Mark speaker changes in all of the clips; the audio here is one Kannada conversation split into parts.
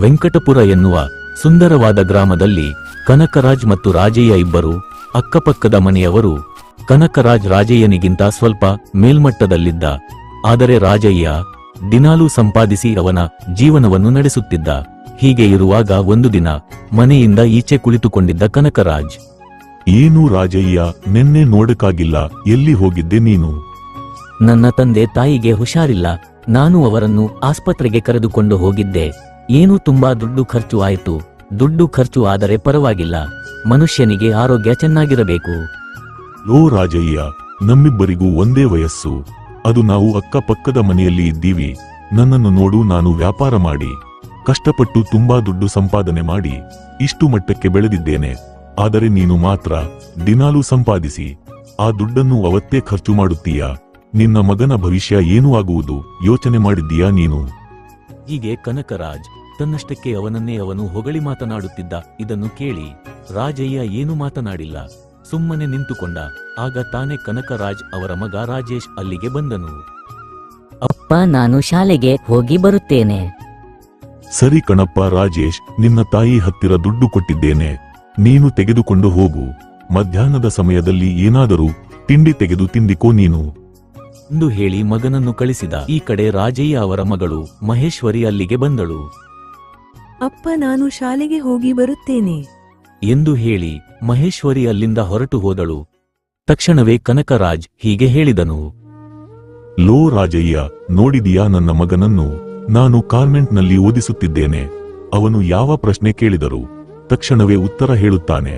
Speaker 1: ವೆಂಕಟಪುರ ಎನ್ನುವ ಸುಂದರವಾದ ಗ್ರಾಮದಲ್ಲಿ ಕನಕರಾಜ್ ಮತ್ತು ರಾಜಯ್ಯ ಇಬ್ಬರು ಅಕ್ಕಪಕ್ಕದ ಮನೆಯವರು. ಕನಕರಾಜ್ ರಾಜಯ್ಯನಿಗಿಂತ ಸ್ವಲ್ಪ ಮೇಲ್ಮಟ್ಟದಲ್ಲಿದ್ದ. ಆದರೆ ರಾಜಯ್ಯ ದಿನಾಲೂ ಸಂಪಾದಿಸಿ ಅವನ ಜೀವನವನ್ನು ನಡೆಸುತ್ತಿದ್ದ. ಹೀಗೆ ಇರುವಾಗ ಒಂದು ದಿನ ಮನೆಯಿಂದ ಈಚೆ ಕುಳಿತುಕೊಂಡಿದ್ದ ಕನಕರಾಜ್,
Speaker 2: ಏನು ರಾಜಯ್ಯ, ನಿನ್ನೆ ನೋಡಕ್ಕಾಗಿಲ್ಲ, ಎಲ್ಲಿ ಹೋಗಿದ್ದೆ ನೀನು?
Speaker 3: ನನ್ನ ತಂದೆ ತಾಯಿಗೆ ಹುಷಾರಿಲ್ಲ, ನಾನು ಅವರನ್ನು ಆಸ್ಪತ್ರೆಗೆ ಕರೆದುಕೊಂಡು ಹೋಗಿದ್ದೆ. ಏನು ತುಂಬಾ ದುಡ್ಡು ಖರ್ಚು ಆಯಿತು. ದುಡ್ಡು ಖರ್ಚು ಆದರೆ ಪರವಾಗಿಲ್ಲ, ಮನುಷ್ಯನಿಗೆ ಆರೋಗ್ಯ ಚೆನ್ನಾಗಿರಬೇಕು.
Speaker 2: ಲೋ ರಾಜಯ್ಯ, ನಮ್ಮಿಬ್ಬರಿಗೂ ಒಂದೇ ವಯಸ್ಸು. ಅದು ನಾವು ಅಕ್ಕಪಕ್ಕದ ಮನೆಯಲ್ಲಿ ಇದ್ದೀವಿ. ನನ್ನನ್ನು ನೋಡು, ನಾನು ವ್ಯಾಪಾರ ಮಾಡಿ ಕಷ್ಟಪಟ್ಟು ತುಂಬಾ ದುಡ್ಡು ಸಂಪಾದನೆ ಮಾಡಿ ಇಷ್ಟು ಮಟ್ಟಕ್ಕೆ ಬೆಳೆದಿದ್ದೇನೆ. ಆದರೆ ನೀನು ಮಾತ್ರ ದಿನಾಲೂ ಸಂಪಾದಿಸಿ ಆ ದುಡ್ಡನ್ನು ಅವತ್ತೇ ಖರ್ಚು ಮಾಡುತ್ತೀಯಾ? ನಿನ್ನ ಮಗನ ಭವಿಷ್ಯ ಏನೂ ಆಗುವುದು ಯೋಚನೆ ಮಾಡಿದ್ದೀಯಾ ನೀನು?
Speaker 1: ಹೀಗೆ ಕನಕರಾಜ್ ತನ್ನಷ್ಟಕ್ಕೆ ಅವನನ್ನೇ ಅವನು ಹೊಗಳಿ ಮಾತನಾಡುತ್ತಿದ್ದ. ಇದನ್ನು ಕೇಳಿ ರಾಜಯ್ಯ ಏನೂ ಮಾತನಾಡಿಲ್ಲ, ಸುಮ್ಮನೆ ನಿಂತುಕೊಂಡ. ಆಗ ತಾನೇ ಕನಕರಾಜ್ ಅವರ ಮಗ ರಾಜೇಶ್ ಅಲ್ಲಿಗೆ ಬಂದನು.
Speaker 3: ಅಪ್ಪ, ನಾನು ಶಾಲೆಗೆ ಹೋಗಿ ಬರುತ್ತೇನೆ.
Speaker 2: ಸರಿ ಕಣಪ್ಪ ರಾಜೇಶ್, ನಿನ್ನ ತಾಯಿ ಹತ್ತಿರ ದುಡ್ಡು ಕೊಟ್ಟಿದ್ದೇನೆ, ನೀನು ತೆಗೆದುಕೊಂಡು ಹೋಗು. ಮಧ್ಯಾಹ್ನದ ಸಮಯದಲ್ಲಿ ಏನಾದರೂ ತಿಂಡಿ ತೆಗೆದು ತಿಂದಿಕೋ ನೀನು
Speaker 1: ಎಂದು ಹೇಳಿ ಮಗನನ್ನು ಕಳಿಸಿದ. ಈ ಕಡೆ ರಾಜಯ್ಯ ಅವರ ಮಗಳು ಮಹೇಶ್ವರಿ ಅಲ್ಲಿಗೆ ಬಂದಳು.
Speaker 4: ಅಪ್ಪ, ನಾನು ಶಾಲೆಗೆ ಹೋಗಿ ಬರುತ್ತೇನೆ
Speaker 1: ಎಂದು ಹೇಳಿ ಮಹೇಶ್ವರಿ ಅಲ್ಲಿಂದ ಹೊರಟು ಹೋದಳು. ತಕ್ಷಣವೇ ಕನಕರಾಜ್ ಹೀಗೆ ಹೇಳಿದನು,
Speaker 2: ಲೋ ರಾಜಯ್ಯ, ನೋಡಿದೀಯಾ ನನ್ನ ಮಗನನ್ನು? ನಾನು ಕಾನ್ವೆಂಟ್ನಲ್ಲಿ ಓದಿಸುತ್ತಿದ್ದೇನೆ. ಅವನು ಯಾವ ಪ್ರಶ್ನೆ ಕೇಳಿದರೂ ತಕ್ಷಣವೇ ಉತ್ತರ ಹೇಳುತ್ತಾನೆ.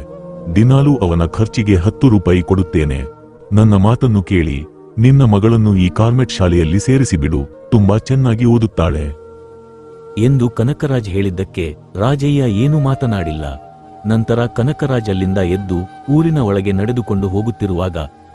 Speaker 2: ದಿನಾಲೂ ಅವನ ಖರ್ಚಿಗೆ 10 ರೂಪಾಯಿ ಕೊಡುತ್ತೇನೆ. ನನ್ನ ಮಾತನ್ನು ಕೇಳಿ ನಿನ್ನ ಮಗಳನ್ನು ಈ ಕಾನ್ವೆಂಟ್ ಶಾಲೆಯಲ್ಲಿ ಸೇರಿಸಿಬಿಡು, ತುಂಬಾ ಚೆನ್ನಾಗಿ ಓದುತ್ತಾಳೆ
Speaker 1: ಎಂದು ಕನಕರಾಜ್ ಹೇಳಿದ್ದಕ್ಕೆ ರಾಜಯ್ಯ ಏನೂ ಮಾತನಾಡಿಲ್ಲ. ನಂತರ ಕನಕರಾಜ್ ಅಲ್ಲಿಂದ ಎದ್ದು ಊರಿನ ಒಳಗೆ ನಡೆದುಕೊಂಡು ಹೋಗುತ್ತಿರುವಾಗ